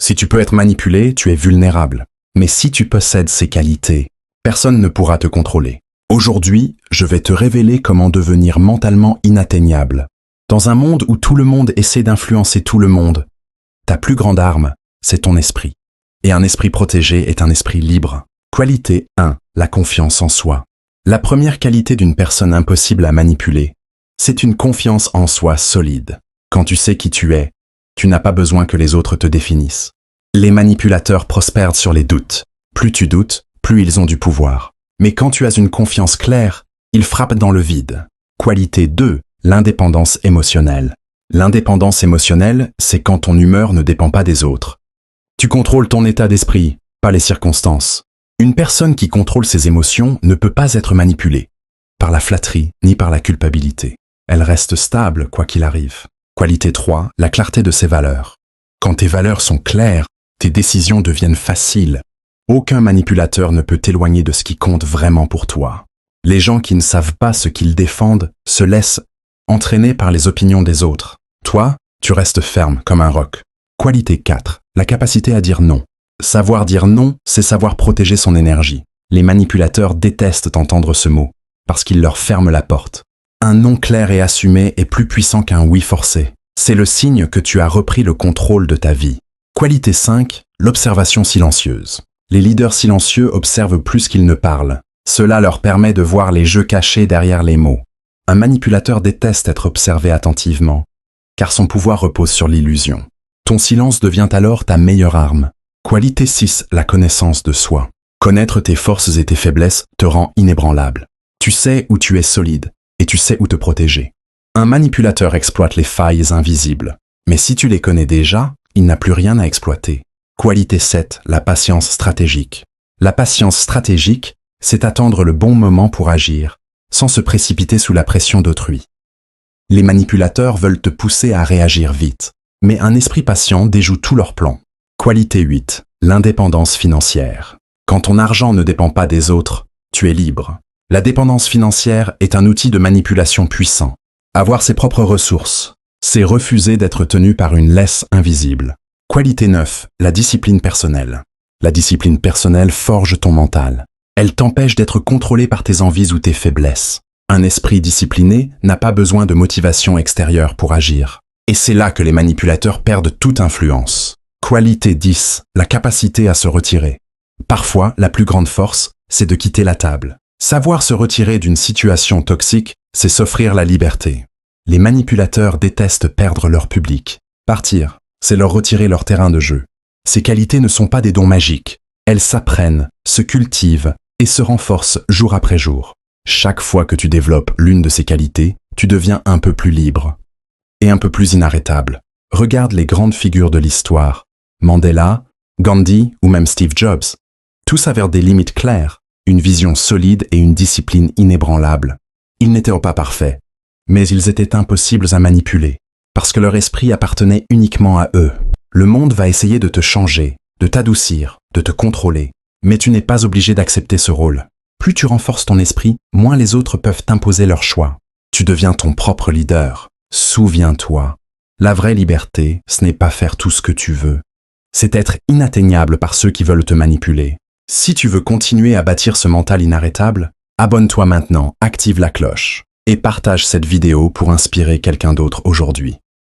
Si tu peux être manipulé, tu es vulnérable. Mais si tu possèdes ces qualités, personne ne pourra te contrôler. Aujourd'hui, je vais te révéler comment devenir mentalement inatteignable. Dans un monde où tout le monde essaie d'influencer tout le monde, ta plus grande arme, c'est ton esprit. Et un esprit protégé est un esprit libre. Qualité 1. La confiance en soi. La première qualité d'une personne impossible à manipuler, c'est une confiance en soi solide. Quand tu sais qui tu es, tu n'as pas besoin que les autres te définissent. Les manipulateurs prospèrent sur les doutes. Plus tu doutes, plus ils ont du pouvoir. Mais quand tu as une confiance claire, ils frappent dans le vide. Qualité 2. L'indépendance émotionnelle. L'indépendance émotionnelle, c'est quand ton humeur ne dépend pas des autres. Tu contrôles ton état d'esprit, pas les circonstances. Une personne qui contrôle ses émotions ne peut pas être manipulée, par la flatterie ni par la culpabilité. Elle reste stable quoi qu'il arrive. Qualité 3. La clarté de ses valeurs. Quand tes valeurs sont claires, tes décisions deviennent faciles. Aucun manipulateur ne peut t'éloigner de ce qui compte vraiment pour toi. Les gens qui ne savent pas ce qu'ils défendent se laissent entraîner par les opinions des autres. Toi, tu restes ferme comme un roc. Qualité 4. La capacité à dire non. Savoir dire non, c'est savoir protéger son énergie. Les manipulateurs détestent entendre ce mot, parce qu'il leur ferme la porte. Un non clair et assumé est plus puissant qu'un oui forcé. C'est le signe que tu as repris le contrôle de ta vie. Qualité 5. L'observation silencieuse. Les leaders silencieux observent plus qu'ils ne parlent. Cela leur permet de voir les jeux cachés derrière les mots. Un manipulateur déteste être observé attentivement, car son pouvoir repose sur l'illusion. Ton silence devient alors ta meilleure arme. Qualité 6. La connaissance de soi. Connaître tes forces et tes faiblesses te rend inébranlable. Tu sais où tu es solide, et tu sais où te protéger. Un manipulateur exploite les failles invisibles. Mais si tu les connais déjà, il n'a plus rien à exploiter. Qualité 7. La patience stratégique. La patience stratégique, c'est attendre le bon moment pour agir, sans se précipiter sous la pression d'autrui. Les manipulateurs veulent te pousser à réagir vite, mais un esprit patient déjoue tous leurs plans. Qualité 8. L'indépendance financière. Quand ton argent ne dépend pas des autres, tu es libre. La dépendance financière est un outil de manipulation puissant. Avoir ses propres ressources, c'est refuser d'être tenu par une laisse invisible. Qualité 9. La discipline personnelle. La discipline personnelle forge ton mental. Elle t'empêche d'être contrôlé par tes envies ou tes faiblesses. Un esprit discipliné n'a pas besoin de motivation extérieure pour agir. Et c'est là que les manipulateurs perdent toute influence. Qualité 10. La capacité à se retirer. Parfois, la plus grande force, c'est de quitter la table. Savoir se retirer d'une situation toxique, c'est s'offrir la liberté. Les manipulateurs détestent perdre leur public. Partir, c'est leur retirer leur terrain de jeu. Ces qualités ne sont pas des dons magiques. Elles s'apprennent, se cultivent et se renforcent jour après jour. Chaque fois que tu développes l'une de ces qualités, tu deviens un peu plus libre et un peu plus inarrêtable. Regarde les grandes figures de l'histoire. Mandela, Gandhi ou même Steve Jobs. Tous avaient des limites claires, une vision solide et une discipline inébranlable. Ils n'étaient pas parfaits, mais ils étaient impossibles à manipuler, parce que leur esprit appartenait uniquement à eux. Le monde va essayer de te changer, de t'adoucir, de te contrôler, mais tu n'es pas obligé d'accepter ce rôle. Plus tu renforces ton esprit, moins les autres peuvent t'imposer leur choix. Tu deviens ton propre leader. Souviens-toi, la vraie liberté, ce n'est pas faire tout ce que tu veux. C'est être inatteignable par ceux qui veulent te manipuler. Si tu veux continuer à bâtir ce mental inarrêtable, abonne-toi maintenant, active la cloche et partage cette vidéo pour inspirer quelqu'un d'autre aujourd'hui.